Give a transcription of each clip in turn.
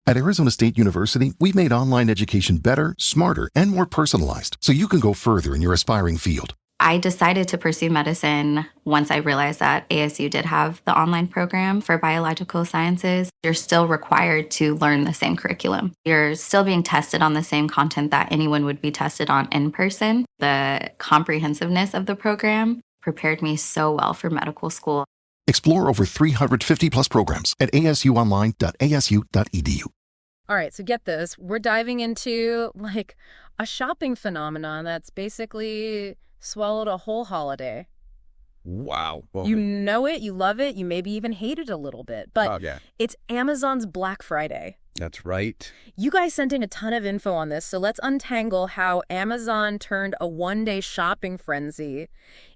At Arizona State University, we've made online education better, smarter, and more personalized so you can go further in your aspiring field. I decided to pursue medicine once I realized that ASU did have the online program for biological sciences. You're still required to learn the same curriculum. You're still being tested on the same content that anyone would be tested on in person. The comprehensiveness of the program prepared me so well for medical school. Explore over 350 plus programs at asuonline.asu.edu. All right, so get this. We're diving into, like, a shopping phenomenon that's basically swallowed a whole holiday. Wow. Well, You know it, you love it, you maybe even hate it a little bit. But yeah. It's Amazon's Black Friday. That's right. You guys sent in a ton of info on this, so let's untangle how Amazon turned a one-day shopping frenzy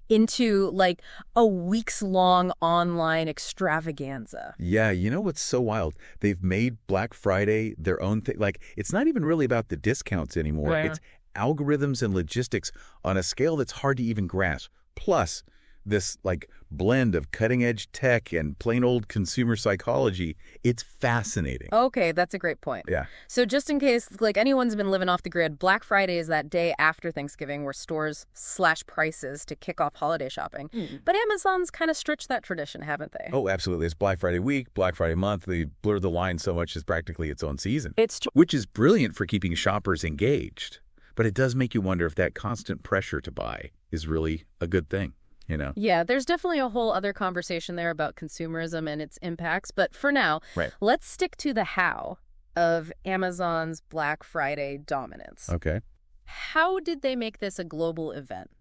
into, like, a weeks-long online extravaganza. Yeah, you know what's so wild? They've made Black Friday their own thing. Like, it's not even really about the discounts anymore. Right. It's algorithms and logistics on a scale that's hard to even grasp. Plus, this, like, blend of cutting-edge tech and plain old consumer psychology. It's fascinating. Okay, that's a great point. Yeah. So just in case, like, anyone's been living off the grid, Black Friday is that day after Thanksgiving where stores slash prices to kick off holiday shopping. But Amazon's kind of stretched that tradition, haven't they? Oh, absolutely. It's Black Friday week, Black Friday month. They blur the line so much it's practically its own season. Which is brilliant for keeping shoppers engaged. But it does make you wonder if that constant pressure to buy is really a good thing. You know? Yeah, there's definitely a whole other conversation there about consumerism and its impacts. But for now, Right. let's stick to the how of Amazon's Black Friday dominance. Okay. How did they make this a global event?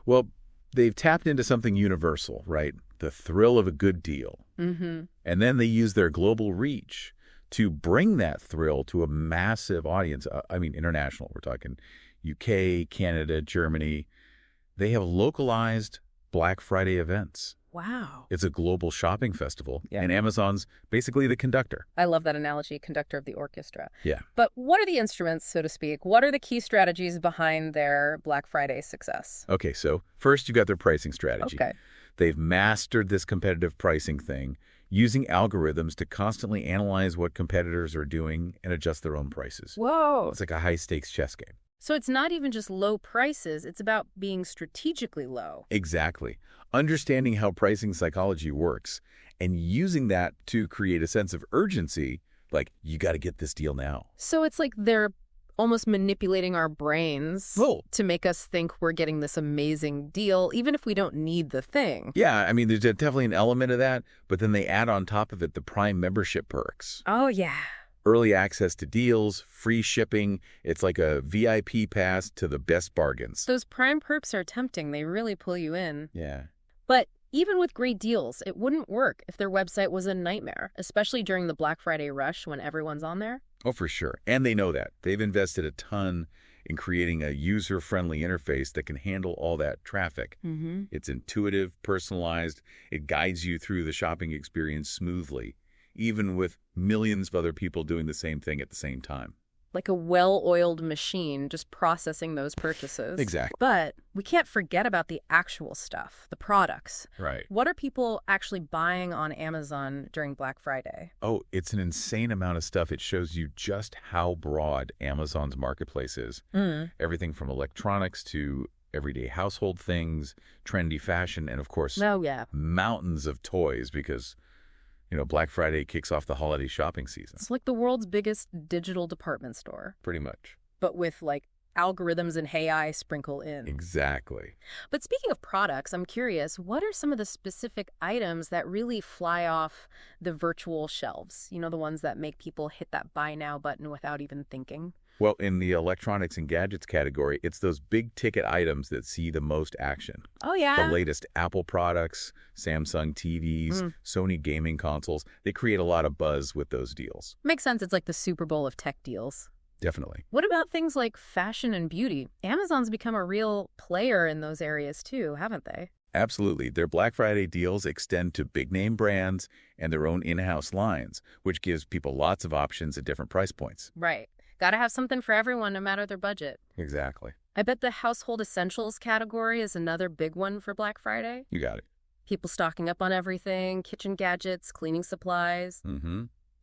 Well, they've tapped into something universal, right? The thrill of a good deal. Mm-hmm. And then they use their global reach to bring that thrill to a massive audience. I mean, international. We're talking UK, Canada, Germany. They have localized Black Friday events. Wow. It's a global shopping festival, and Amazon's basically the conductor. I love that analogy, conductor of the orchestra. Yeah. But what are the instruments, so to speak? What are the key strategies behind their Black Friday success? Okay, so first you got their pricing strategy. Okay. They've mastered this competitive pricing thing, using algorithms to constantly analyze what competitors are doing and adjust their own prices. Whoa. It's like a high-stakes chess game. So it's not even just low prices, it's about being strategically low. Exactly. Understanding how pricing psychology works and using that to create a sense of urgency, like, you got to get this deal now. So it's like they're almost manipulating our brains to make us think we're getting this amazing deal, even if we don't need the thing. Yeah, I mean, there's definitely an element of that, but then they add on top of it the Prime membership perks. Oh, yeah. Early access to deals, free shipping. It's like a VIP pass to the best bargains. Those Prime perks are tempting. They really pull you in. Yeah. But even with great deals, it wouldn't work if their website was a nightmare, especially during the Black Friday rush when everyone's on there. Oh, for sure. And they know that. They've invested a ton in creating a user-friendly interface that can handle all that traffic. Mm-hmm. It's intuitive, personalized. It guides you through the shopping experience smoothly, even with millions of other people doing the same thing at the same time. Like a well-oiled machine just processing those purchases. Exactly. But we can't forget about the actual stuff, the products. Right. What are people actually buying on Amazon during Black Friday? Oh, it's an insane amount of stuff. It shows you just how broad Amazon's marketplace is. Everything from electronics to everyday household things, trendy fashion, and of course, mountains of toys because, you know, Black Friday kicks off the holiday shopping season. It's like the world's biggest digital department store. Pretty much. But with, like, algorithms and AI sprinkle in. Exactly. But speaking of products, I'm curious, what are some of the specific items that really fly off the virtual shelves? You know, the ones that make people hit that buy now button without even thinking? Well, in the electronics and gadgets category, it's those big ticket items that see the most action. Oh, yeah? The latest Apple products, Samsung TVs, Sony gaming consoles, they create a lot of buzz with those deals. Makes sense. It's like the Super Bowl of tech deals. Definitely. What about things like fashion and beauty? Amazon's become a real player in those areas too, haven't they? Absolutely. Their Black Friday deals extend to big-name brands and their own in-house lines, which gives people lots of options at different price points. Right. Gotta have something for everyone, no matter their budget. Exactly. I bet the household essentials category is another big one for Black Friday. You got it. People stocking up on everything, kitchen gadgets, cleaning supplies.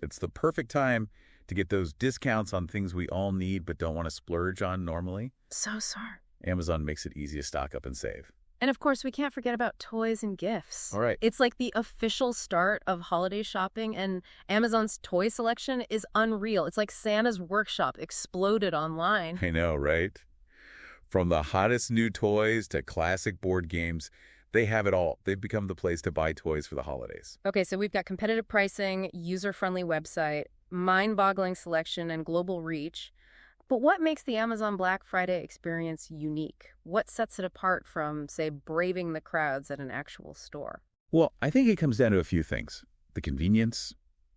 It's the perfect time to get those discounts on things we all need but don't want to splurge on normally. So smart. Amazon makes it easy to stock up and save. And of course, we can't forget about toys and gifts. All right. It's like the official start of holiday shopping, and Amazon's toy selection is unreal. It's like Santa's workshop exploded online. I know, right? From the hottest new toys to classic board games, they have it all. They've become the place to buy toys for the holidays. Okay, so we've got competitive pricing, user-friendly website, mind-boggling selection, and global reach. But what makes the Amazon Black Friday experience unique? What sets it apart from, say, braving the crowds at an actual store? Well, I think it comes down to a few things. The convenience,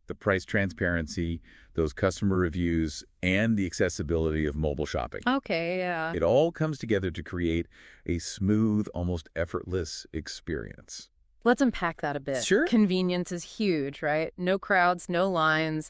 the price transparency, those customer reviews, and the accessibility of mobile shopping. Okay, yeah. It all comes together to create a smooth, almost effortless experience. Let's unpack that a bit. Sure. Convenience is huge, right? No crowds, no lines.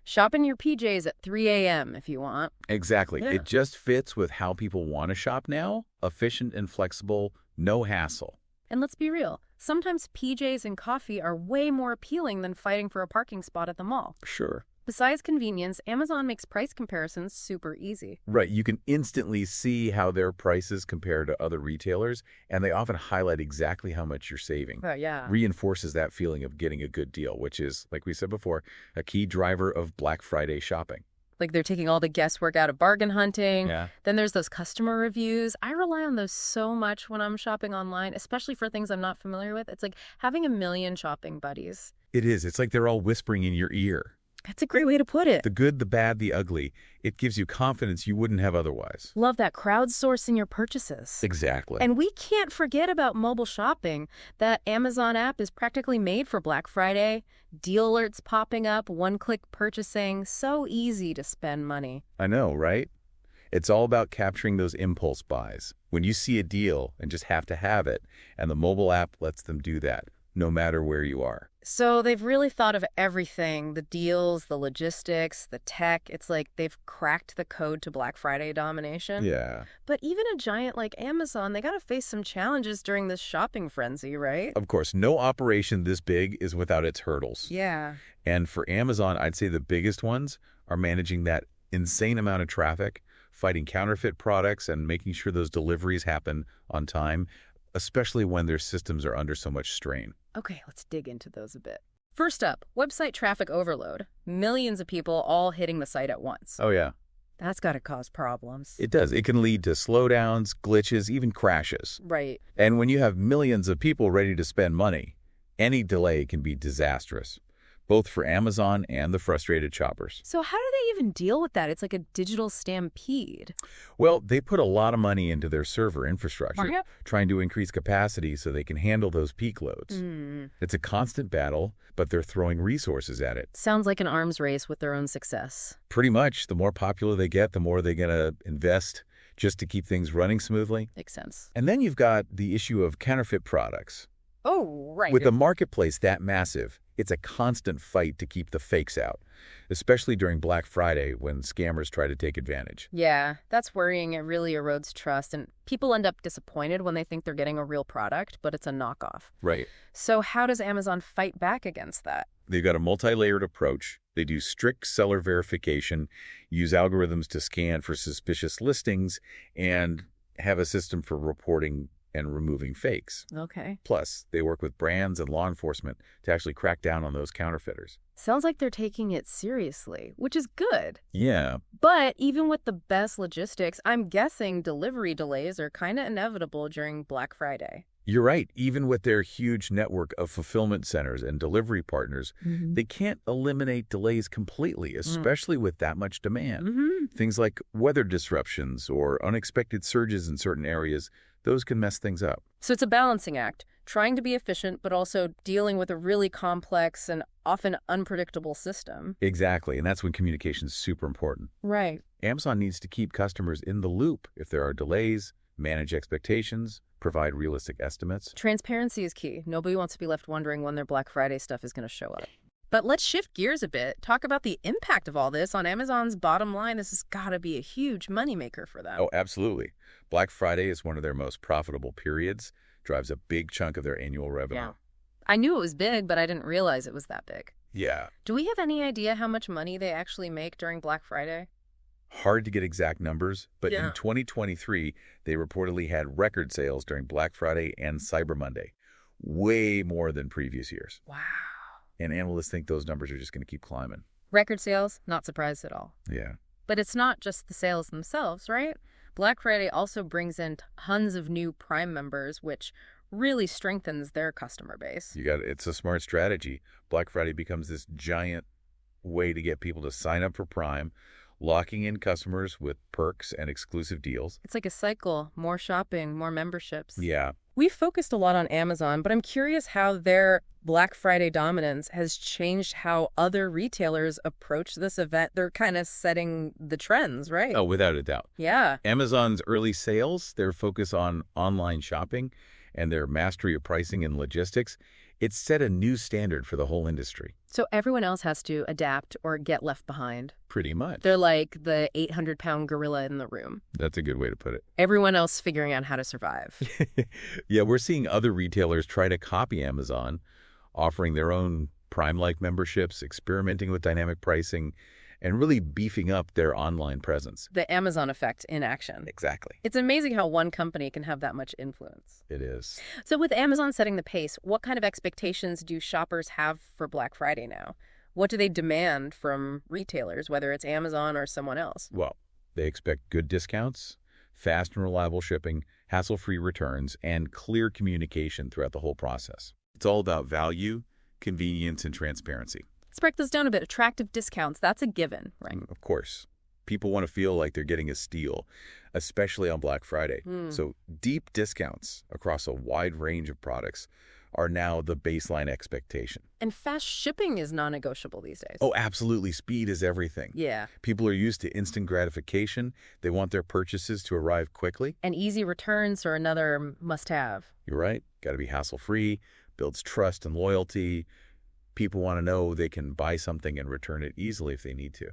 Shop in your PJs at 3 a.m. if you want. Exactly. Yeah. It just fits with how people want to shop now. Efficient and flexible, no hassle. And let's be real. Sometimes PJs and coffee are way more appealing than fighting for a parking spot at the mall. Sure. Besides convenience, Amazon makes price comparisons super easy. Right. You can instantly see how their prices compare to other retailers, and they often highlight exactly how much you're saving. Oh, yeah. Reinforces that feeling of getting a good deal, which is, like we said before, a key driver of Black Friday shopping. Like they're taking all the guesswork out of bargain hunting. Yeah. Then there's those customer reviews. I rely on those so much when I'm shopping online, especially for things I'm not familiar with. It's like having a million shopping buddies. It is. It's like they're all whispering in your ear. That's a great way to put it. The good, the bad, the ugly. It gives you confidence you wouldn't have otherwise. Love that crowdsourcing your purchases. Exactly. And we can't forget about mobile shopping. That Amazon app is practically made for Black Friday. Deal alerts popping up, one-click purchasing. So easy to spend money. I know, right? It's all about capturing those impulse buys. When you see a deal and just have to have it, and the mobile app lets them do that, no matter where you are. So they've really thought of everything, the deals, the logistics, the tech. It's like they've cracked the code to Black Friday domination. Yeah. But even a giant like Amazon, they got to face some challenges during this shopping frenzy, right? Of course, no operation this big is without its hurdles. Yeah. And for Amazon, I'd say the biggest ones are managing that insane amount of traffic, fighting counterfeit products, and making sure those deliveries happen on time, especially when their systems are under so much strain. Okay, let's dig into those a bit. First up, website traffic overload. Millions of people all hitting the site at once. Oh, yeah. That's got to cause problems. It does. It can lead to slowdowns, glitches, even crashes. Right. And when you have millions of people ready to spend money, any delay can be disastrous, both for Amazon and the frustrated shoppers. So how do they even deal with that? It's like a digital stampede. Well, they put a lot of money into their server infrastructure, Yep. trying to increase capacity so they can handle those peak loads. It's a constant battle, but they're throwing resources at it. Sounds like an arms race with their own success. Pretty much, the more popular they get, the more they're going to invest just to keep things running smoothly. Makes sense. And then you've got the issue of counterfeit products. Oh, right. With the marketplace that massive, it's a constant fight to keep the fakes out, especially during Black Friday when scammers try to take advantage. Yeah, that's worrying. It really erodes trust, and people end up disappointed when they think they're getting a real product, but it's a knockoff. Right. So how does Amazon fight back against that? They've got a multi-layered approach. They do strict seller verification, use algorithms to scan for suspicious listings, and have a system for reporting and removing fakes. Okay. Plus, they work with brands and law enforcement to actually crack down on those counterfeiters. Sounds like they're taking it seriously, which is good. Yeah. But even with the best logistics, I'm guessing delivery delays are kind of inevitable during Black Friday. You're right. Even with their huge network of fulfillment centers and delivery partners, they can't eliminate delays completely, especially with that much demand. Things like weather disruptions or unexpected surges in certain areas, those can mess things up. So it's a balancing act, trying to be efficient, but also dealing with a really complex and often unpredictable system. Exactly, and that's when communication is super important. Right. Amazon needs to keep customers in the loop if there are delays, manage expectations, provide realistic estimates. Transparency is key. Nobody wants to be left wondering when their Black Friday stuff is going to show up. But let's shift gears a bit. Talk about the impact of all this on Amazon's bottom line. This has got to be a huge moneymaker for them. Oh, absolutely. Black Friday is one of their most profitable periods, drives a big chunk of their annual revenue. Yeah. I knew it was big, but I didn't realize it was that big. Yeah. Do we have any idea how much money they actually make during Black Friday? Hard to get exact numbers, but Yeah. in 2023, they reportedly had record sales during Black Friday and Cyber Monday, way more than previous years. Wow. And analysts think those numbers are just going to keep climbing. Record sales, not surprised at all. Yeah. But it's not just the sales themselves, right? Black Friday also brings in tons of new Prime members, which really strengthens their customer base. It's a smart strategy. Black Friday becomes this giant way to get people to sign up for Prime, locking in customers with perks and exclusive deals. It's like a cycle, more shopping, more memberships. Yeah. We've focused a lot on Amazon, but I'm curious how their Black Friday dominance has changed how other retailers approach this event. They're kind of setting the trends, right? Oh, without a doubt. Yeah. Amazon's early sales, their focus on online shopping, and their mastery of pricing and logistics, it's set a new standard for the whole industry. So everyone else has to adapt or get left behind. Pretty much. They're like the 800-pound gorilla in the room. That's a good way to put it. Everyone else figuring out how to survive. Yeah, we're seeing other retailers try to copy Amazon, offering their own Prime-like memberships, experimenting with dynamic pricing, and really beefing up their online presence. The Amazon effect in action. Exactly. It's amazing how one company can have that much influence. It is. So with Amazon setting the pace, what kind of expectations do shoppers have for Black Friday now? What do they demand from retailers, whether it's Amazon or someone else? Well, they expect good discounts, fast and reliable shipping, hassle-free returns, and clear communication throughout the whole process. It's all about value, convenience, and transparency. Let's break this down a bit. Attractive discounts, that's a given, right? Of course. People want to feel like they're getting a steal, especially on Black Friday. So deep discounts across a wide range of products are now the baseline expectation. And fast shipping is non-negotiable these days. Oh, absolutely. Speed is everything. Yeah. People are used to instant gratification. They want their purchases to arrive quickly. And easy returns are another must-have. You're right. Got to be hassle-free, builds trust and loyalty. People want to know they can buy something and return it easily if they need to.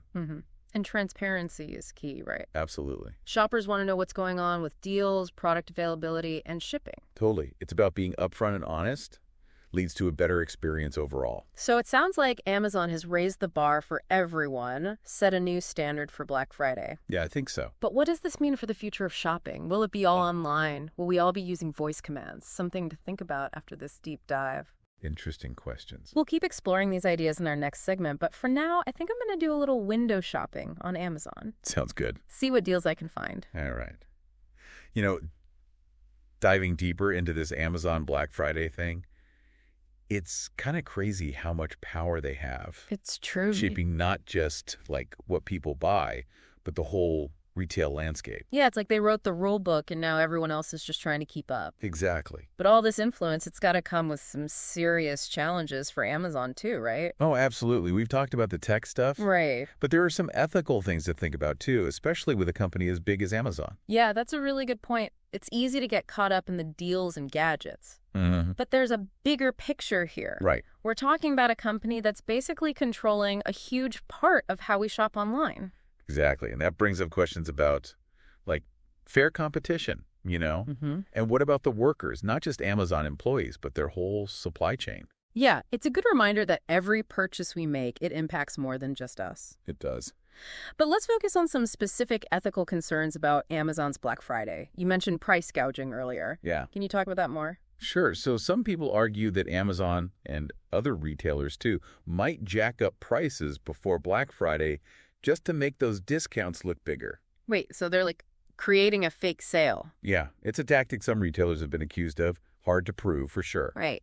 And transparency is key, right? Absolutely. Shoppers want to know what's going on with deals, product availability, and shipping. Totally. It's about being upfront and honest. Leads to a better experience overall. So it sounds like Amazon has raised the bar for everyone, set a new standard for Black Friday. Yeah, I think so. But what does this mean for the future of shopping? Will it be all online? Will we all be using voice commands? Something to think about after this deep dive. Interesting questions. We'll keep exploring these ideas in our next segment, but for now, I think I'm going to do a little window shopping on Amazon. Sounds good. See what deals I can find. All right. You know, diving deeper into this Amazon Black Friday thing, it's kind of crazy how much power they have. It's true. Shaping not just like what people buy, but the whole retail landscape. Yeah, it's like they wrote the rule book and now everyone else is just trying to keep up. Exactly. But all this influence, it's got to come with some serious challenges for Amazon too, right? Oh, absolutely. We've talked about the tech stuff. Right. But there are some ethical things to think about too, especially with a company as big as Amazon. Yeah, that's a really good point. It's easy to get caught up in the deals and gadgets. But there's a bigger picture here. Right. We're talking about a company that's basically controlling a huge part of how we shop online. Exactly. And that brings up questions about, like, fair competition, you know? And what about the workers, not just Amazon employees, but their whole supply chain? Yeah, it's a good reminder that every purchase we make, it impacts more than just us. It does. But let's focus on some specific ethical concerns about Amazon's Black Friday. You mentioned price gouging earlier. Yeah. Can you talk about that more? Sure. So some people argue that Amazon and other retailers, too, might jack up prices before Black Friday just to make those discounts look bigger. Wait, so they're like creating a fake sale? Yeah, it's a tactic some retailers have been accused of. Hard to prove for sure. Right.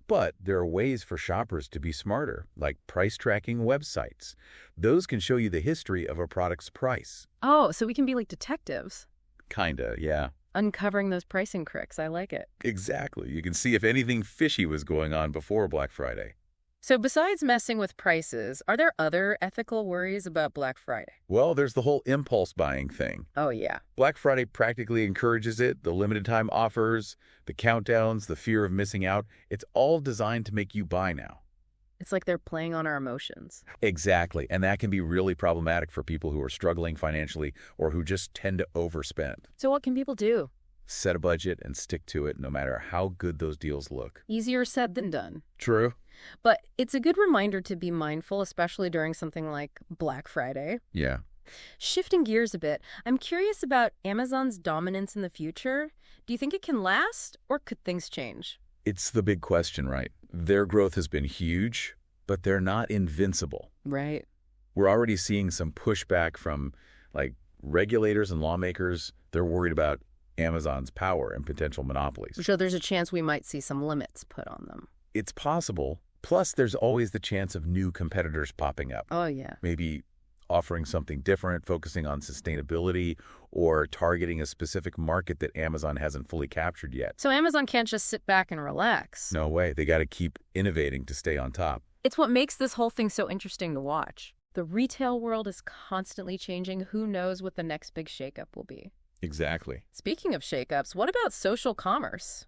But there are ways for shoppers to be smarter, like price tracking websites. Those can show you the history of a product's price. Oh, so we can be like detectives. Kinda, yeah. Uncovering those pricing crooks. I like it. Exactly. You can see if anything fishy was going on before Black Friday. So besides messing with prices, are there other ethical worries about Black Friday? Well, there's the whole impulse buying thing. Oh, yeah. Black Friday practically encourages it. The limited time offers, the countdowns, the fear of missing out. It's all designed to make you buy now. It's like they're playing on our emotions. Exactly. And that can be really problematic for people who are struggling financially or who just tend to overspend. So what can people do? Set a budget and stick to it no matter how good those deals look. Easier said than done. True. But it's a good reminder to be mindful, especially during something like Black Friday. Yeah. Shifting gears a bit, I'm curious about Amazon's dominance in the future. Do you think it can last, or could things change? It's the big question, right? Their growth has been huge, but they're not invincible. Right. We're already seeing some pushback from, like, regulators and lawmakers. They're worried about Amazon's power and potential monopolies. So there's a chance we might see some limits put on them. It's possible. Plus, there's always the chance of new competitors popping up. Oh, yeah. Maybe offering something different, focusing on sustainability, or targeting a specific market that Amazon hasn't fully captured yet. So Amazon can't just sit back and relax. No way. They got to keep innovating to stay on top. It's what makes this whole thing so interesting to watch. The retail world is constantly changing. Who knows what the next big shakeup will be? Exactly. Speaking of shakeups, what about social commerce?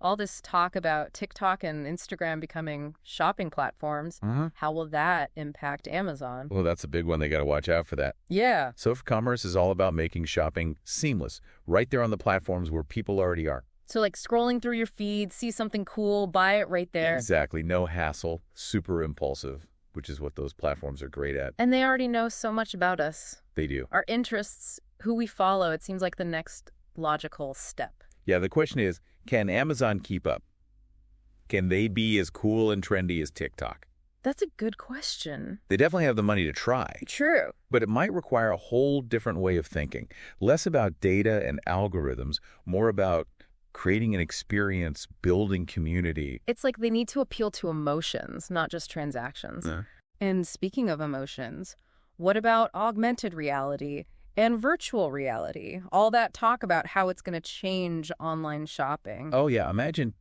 All this talk about TikTok and Instagram becoming shopping platforms, how will that impact Amazon? Well, that's a big one. They got to watch out for that. Yeah. Social commerce is all about making shopping seamless, right there on the platforms where people already are. So like scrolling through your feed, see something cool, buy it right there. Exactly. No hassle, super impulsive, which is what those platforms are great at. And they already know so much about us. They do. Our interests, who we follow, it seems like the next logical step. Yeah, the question is, can Amazon keep up? Can they be as cool and trendy as TikTok? That's a good question. They definitely have the money to try. True. But it might require a whole different way of thinking. Less about data and algorithms, more about creating an experience, building community. It's like they need to appeal to emotions, not just transactions. And speaking of emotions, what about augmented reality and virtual reality? All that talk about how it's going to change online shopping. Oh, yeah. Imagine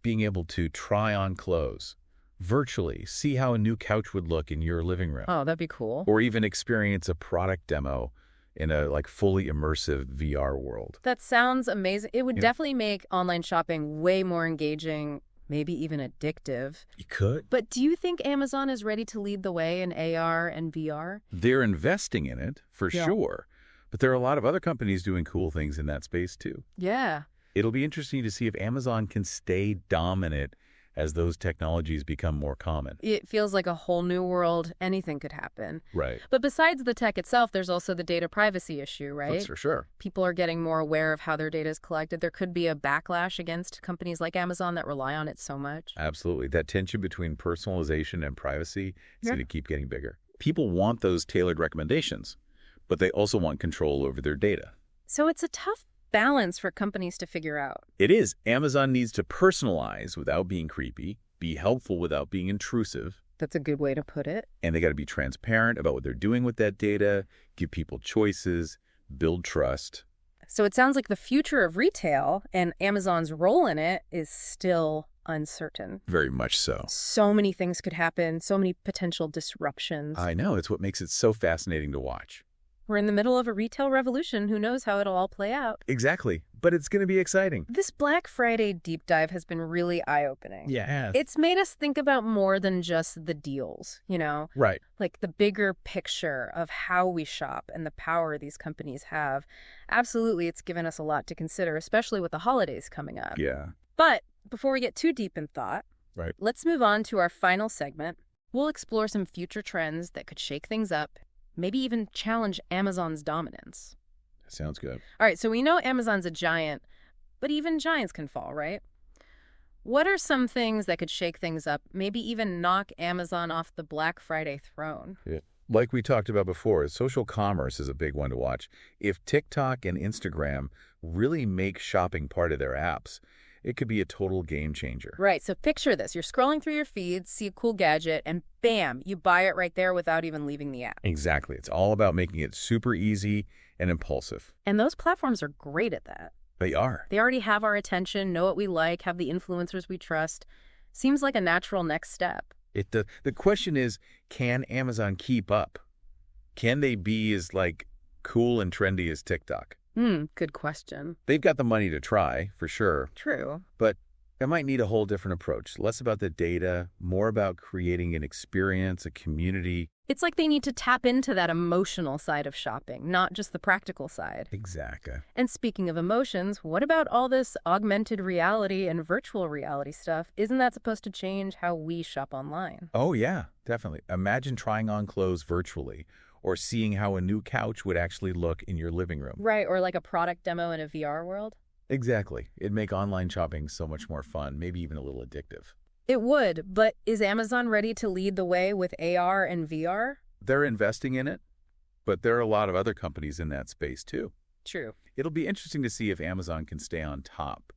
being able to try on clothes virtually, see how a new couch would look in your living room. Oh, that'd be cool. Or even experience a product demo in a fully immersive VR world. That sounds amazing. It would definitely make online shopping way more engaging, maybe even addictive. You could. But do you think Amazon is ready to lead the way in AR and VR? They're investing in it, for sure. But there are a lot of other companies doing cool things in that space, too. Yeah. It'll be interesting to see if Amazon can stay dominant as those technologies become more common. It feels like a whole new world. Anything could happen. Right. But besides the tech itself, there's also the data privacy issue, right? That's for sure. People are getting more aware of how their data is collected. There could be a backlash against companies like Amazon that rely on it so much. Absolutely. That tension between personalization and privacy is going to keep getting bigger. People want those tailored recommendations, but they also want control over their data. So it's a tough balance for companies to figure out. It is. Amazon needs to personalize without being creepy, be helpful without being intrusive. That's a good way to put it. And they got to be transparent about what they're doing with that data, give people choices, build trust. So it sounds like the future of retail and Amazon's role in it is still uncertain. Very much so. So many things could happen, so many potential disruptions. I know. It's what makes it so fascinating to watch. We're in the middle of a retail revolution. Who knows how it'll all play out? Exactly. But it's going to be exciting. This Black Friday deep dive has been really eye-opening. Yeah. It's made us think about more than just the deals, you know? Right. Like the bigger picture of how we shop and the power these companies have. Absolutely, it's given us a lot to consider, especially with the holidays coming up. Yeah. But before we get too deep in thought, let's move on to our final segment. We'll explore some future trends that could shake things up, maybe even challenge Amazon's dominance. Sounds good. All right, so we know Amazon's a giant, but even giants can fall, right? What are some things that could shake things up, maybe even knock Amazon off the Black Friday throne? Yeah. Like we talked about before, social commerce is a big one to watch. If TikTok and Instagram really make shopping part of their apps, it could be a total game changer. Right, so picture this. You're scrolling through your feeds, see a cool gadget, and bam, you buy it right there without even leaving the app. Exactly. It's all about making it super easy and impulsive. And those platforms are great at that. They are. They already have our attention, know what we like, have the influencers we trust. Seems like a natural next step. It does. The question is, can Amazon keep up? Can they be as cool and trendy as TikTok? Good question. They've got the money to try, for sure. True. But it might need a whole different approach. Less about the data, more about creating an experience, a community. It's like they need to tap into that emotional side of shopping, not just the practical side. Exactly. And speaking of emotions, what about all this augmented reality and virtual reality stuff? Isn't that supposed to change how we shop online? Oh, yeah, definitely. Imagine trying on clothes virtually or seeing how a new couch would actually look in your living room. Right, or like a product demo in a VR world? Exactly. It'd make online shopping so much more fun, maybe even a little addictive. It would, but is Amazon ready to lead the way with AR and VR? They're investing in it, but there are a lot of other companies in that space too. True. It'll be interesting to see if Amazon can stay on top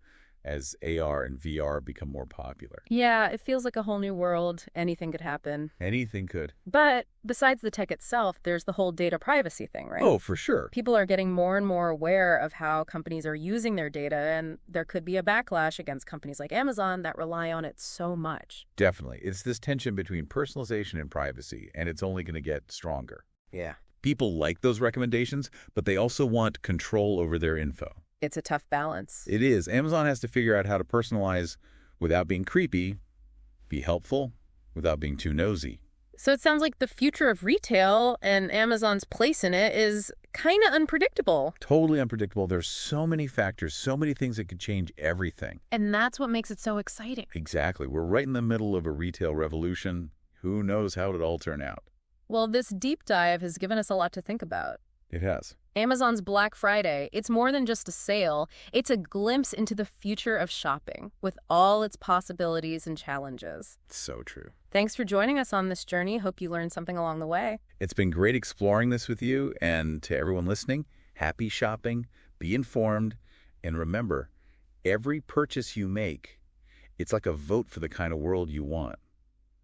as AR and VR become more popular. Yeah, it feels like a whole new world. Anything could happen. Anything could. But besides the tech itself, there's the whole data privacy thing, right? Oh, for sure. People are getting more and more aware of how companies are using their data, and there could be a backlash against companies like Amazon that rely on it so much. Definitely. It's this tension between personalization and privacy, and it's only going to get stronger. Yeah. People like those recommendations, but they also want control over their info. It's a tough balance. It is. Amazon has to figure out how to personalize without being creepy, be helpful without being too nosy. So it sounds like the future of retail and Amazon's place in it is kind of unpredictable. Totally unpredictable. There's so many factors, so many things that could change everything. And that's what makes it so exciting. Exactly. We're right in the middle of a retail revolution. Who knows how it'll all turn out? Well, this deep dive has given us a lot to think about. It has. Amazon's Black Friday, it's more than just a sale. It's a glimpse into the future of shopping with all its possibilities and challenges. So true. Thanks for joining us on this journey. Hope you learned something along the way. It's been great exploring this with you, and to everyone listening, happy shopping, be informed, and remember, every purchase you make, it's like a vote for the kind of world you want.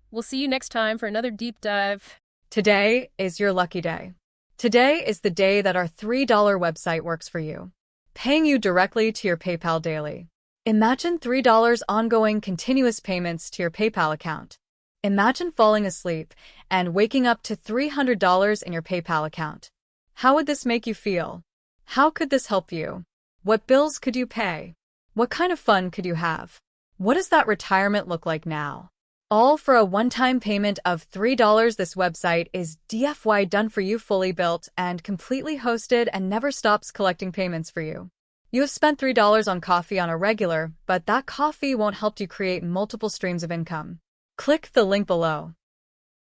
We'll see you next time for another deep dive. Today is your lucky day. Today is the day that our $3 website works for you, paying you directly to your PayPal daily. Imagine $3 ongoing continuous payments to your PayPal account. Imagine falling asleep and waking up to $300 in your PayPal account. How would this make you feel? How could this help you? What bills could you pay? What kind of fun could you have? What does that retirement look like now? All for a one-time payment of $3. This website is DFY done for you, fully built and completely hosted, and never stops collecting payments for you. You have spent $3 on coffee on a regular, but that coffee won't help you create multiple streams of income. Click the link below.